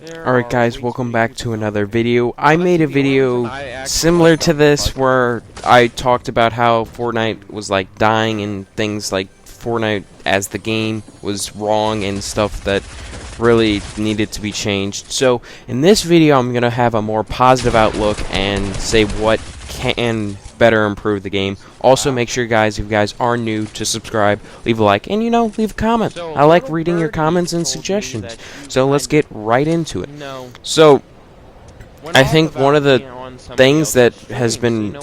Alright guys, welcome back to another video. I made a video similar to this where I talked about how Fortnite was like dying and things like Fortnite as the game was wrong and stuff that really needed to be changed. So in this video I'm going to have a more positive outlook and say what can better improve the game. Also make sure guys, if you guys are new, to subscribe, leave a like, and leave a comment. I like reading your comments and suggestions. So let's get right into it. So I think one of the things that has been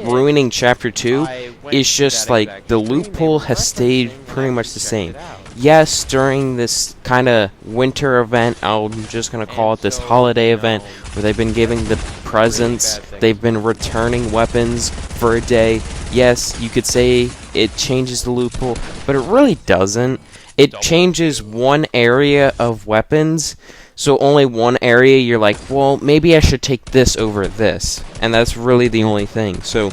ruining Chapter 2 is just like the loophole has stayed pretty much the same. Yes, during this kind of winter event, I'm just going to call it this holiday event, where they've been giving the presents, they've been returning weapons for a day. Yes, you could say it changes the loophole, but it really doesn't. It changes one area of weapons, so only one area you're like, well, maybe I should take this over this, and that's really the only thing. So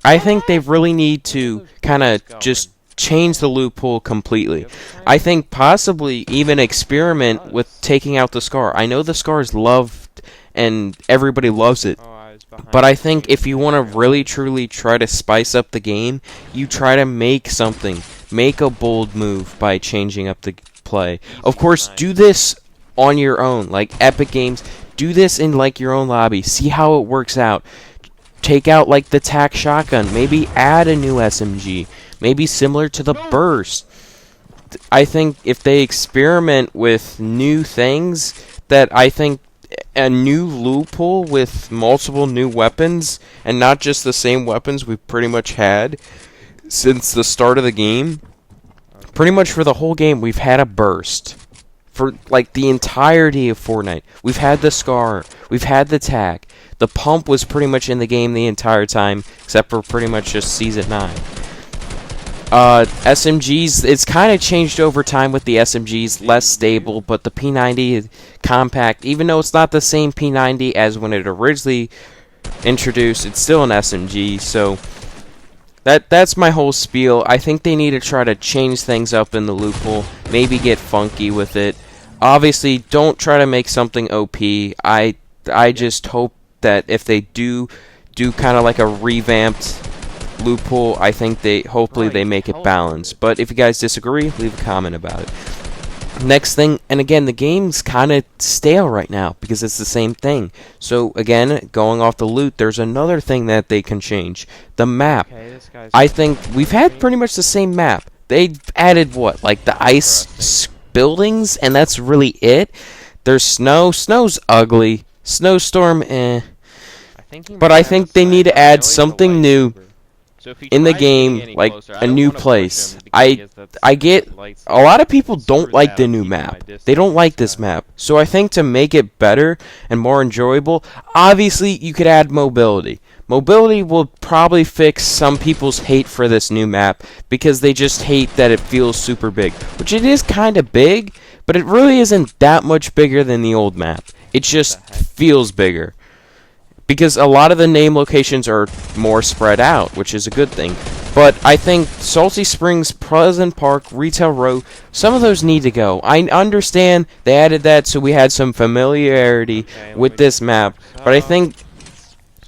I think they really need to kind of just change the loophole completely. I think possibly even experiment with taking out the scar. I know the scar is loved and everybody loves it, but I think if you want to really truly try to spice up the game, you try to make something. Make a bold move by changing up the play. Of course, do this on your own, like Epic Games. Do this in like your own lobby. See how it works out. Take out like the tac shotgun. Maybe add a new SMG. Maybe similar to the burst. I think if they experiment with new things, that I think a new loophole with multiple new weapons, and not just the same weapons we've pretty much had since the start of the game. Pretty much for the whole game, we've had a burst. For like the entirety of Fortnite, we've had the scar, we've had the tac. The pump was pretty much in the game the entire time, except for pretty much just Season 9. SMGs, it's kind of changed over time with the SMGs, less stable, but the P90 is compact. Even though it's not the same P90 as when it originally introduced, it's still an SMG, so that's my whole spiel. I think they need to try to change things up in the loophole, maybe get funky with it. Obviously, don't try to make something OP. I just hope that if they do kind of like a revamped loophole, I think hopefully they make it balanced. But if you guys disagree, leave a comment about it. Next thing, and again, the game's kind of stale right now because it's the same thing. So again, going off the loot, there's another thing that they can change. The map. I think we've had pretty much the same map. They added what, like the ice buildings, and that's really it. There's snow. Snow's ugly. Snowstorm, eh. But I think they need to add something new in the game, like a new place. I get a lot of people don't like the new map. They don't like this map. So I think to make it better and more enjoyable, obviously you could add mobility. Mobility will probably fix some people's hate for this new map because they just hate that it feels super big, which it is kind of big, but it really isn't that much bigger than the old map. It just feels bigger, because a lot of the name locations are more spread out, which is a good thing. But I think Salty Springs, Pleasant Park, Retail Row, some of those need to go. I understand they added that so we had some familiarity with this map, but I think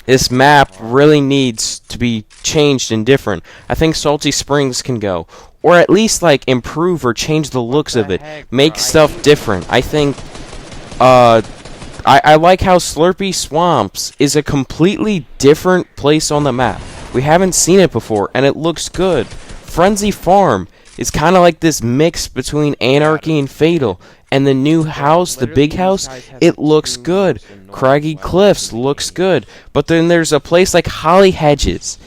this map really needs to be changed and different. I think Salty Springs can go, or at least like improve or change the looks of it, make stuff different. I think I like how Slurpy Swamps is a completely different place on the map. We haven't seen it before, and it looks good. Frenzy Farm is kind of like this mix between Anarchy and Fatal. And the new house, the big house, it looks good. Craggy Cliffs looks good. But then there's a place like Holly Hedges.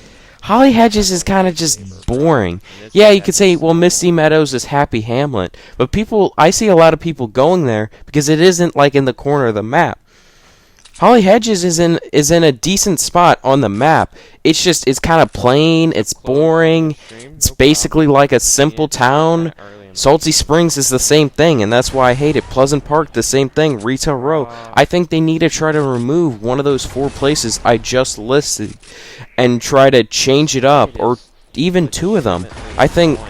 Holly Hedges is kind of just boring. Yeah, you could say, well, Misty Meadows is Happy Hamlet, but I see a lot of people going there because it isn't like in the corner of the map. Holly Hedges is in a decent spot on the map. It's kind of plain, it's boring, it's basically like a simple town. Salty Springs is the same thing, and that's why I hate it. Pleasant Park, the same thing. Retail Row. I think they need to try to remove one of those 4 places I just listed and try to change it up, or even 2 of them. I think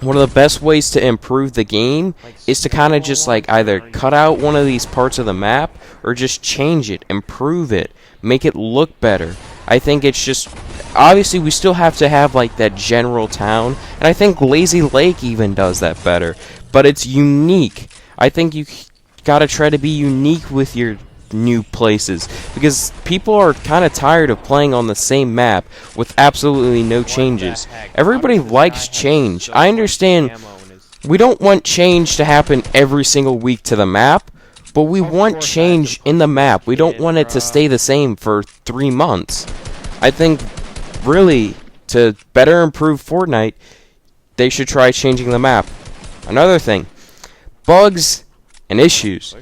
one of the best ways to improve the game is to kind of just like either cut out one of these parts of the map or just change it, improve it, make it look better. I think it's just, obviously we still have to have like that general town, and I think Lazy Lake even does that better, but it's unique. I think you gotta try to be unique with your new places, because people are kind of tired of playing on the same map with absolutely no changes. Everybody likes change. I understand we don't want change to happen every single week to the map, but we want change in the map. We don't want it to stay the same for 3 months. I think really to better improve Fortnite, they should try changing the map. Another thing, bugs and issues.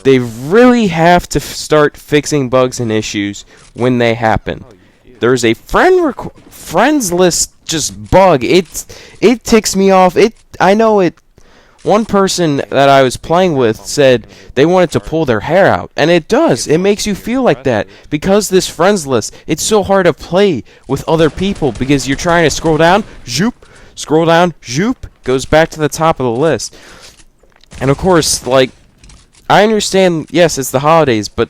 They really have to start fixing bugs and issues when they happen. There's a friends list just bug. It ticks me off. I know it. One person that I was playing with said they wanted to pull their hair out, and it does. It makes you feel like that because this friends list. It's so hard to play with other people because you're trying to scroll down, zoop, scroll down, zoop, goes back to the top of the list. And of course, like, I understand, yes, it's the holidays, but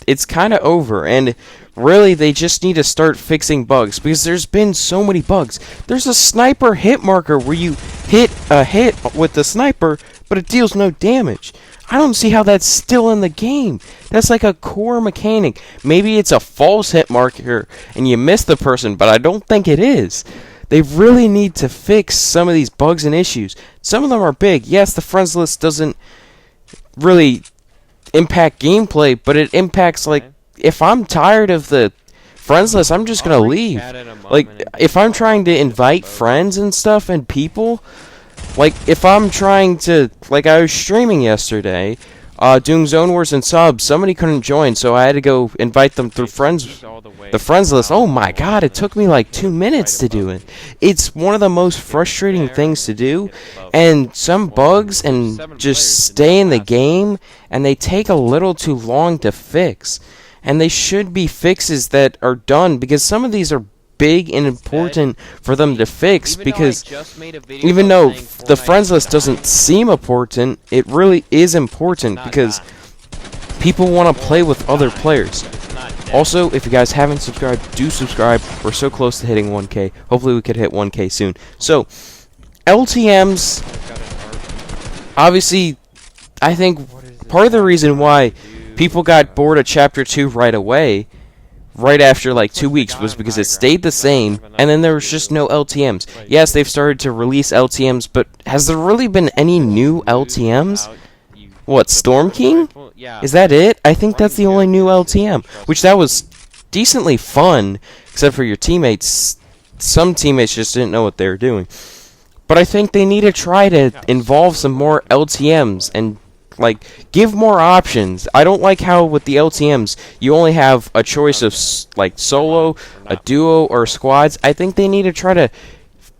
it's kind of over, and really, they just need to start fixing bugs, because there's been so many bugs. There's a sniper hit marker where you hit a hit with the sniper, but it deals no damage. I don't see how that's still in the game. That's like a core mechanic. Maybe it's a false hit marker, and you miss the person, but I don't think it is. They really need to fix some of these bugs and issues. Some of them are big. Yes, the friends list doesn't really impact gameplay, but it impacts, like, if I'm tired of the friends list, I'm just gonna leave. Like, if I'm trying to invite friends and stuff and people, like, if I'm trying to, like, I was streaming yesterday, doing Zone Wars and subs, somebody couldn't join, so I had to go invite them through the friends list. Oh my god, it took me like 2 minutes to do it. It's one of the most frustrating things to do, and some bugs and just stay in the game, and they take a little too long to fix. And they should be fixes that are done, because some of these are big and important for them to fix, because even though the friends list doesn't seem important, it really is important, because people want to play with other players. Also, if you guys haven't subscribed, do subscribe. We're so close to hitting 1K. Hopefully we could hit 1K soon. So, LTMs, obviously, I think part of the reason why people got bored of Chapter 2 right away, right after like 2 weeks, was because it stayed the same, and then there was just no LTMs. Yes, they've started to release LTMs, but has there really been any new LTMs? What, Storm King? Is that it? I think that's the only new LTM, which that was decently fun, except for your teammates. Some teammates just didn't know what they were doing. But I think they need to try to involve some more LTMs and, like, give more options. I don't like how with the LTMs you only have a choice of like solo, a duo, or squads. I think they need to try to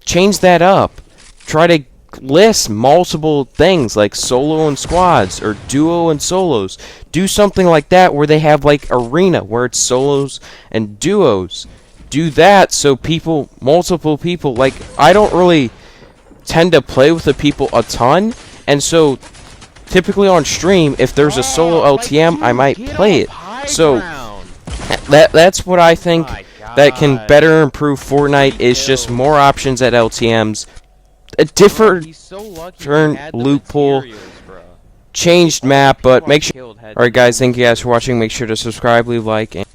change that up. Try to list multiple things like solo and squads or duo and solos. Do something like that where they have like arena where it's solos and duos. Do that so people, multiple people, like, I don't really tend to play with the people a ton, and so typically on stream, if there's a solo LTM, I might play it. So that's what I think that can better improve Fortnite, is just more options at LTMs, a different loophole, changed map, but make sure. Alright guys, thank you guys for watching. Make sure to subscribe, leave a like, and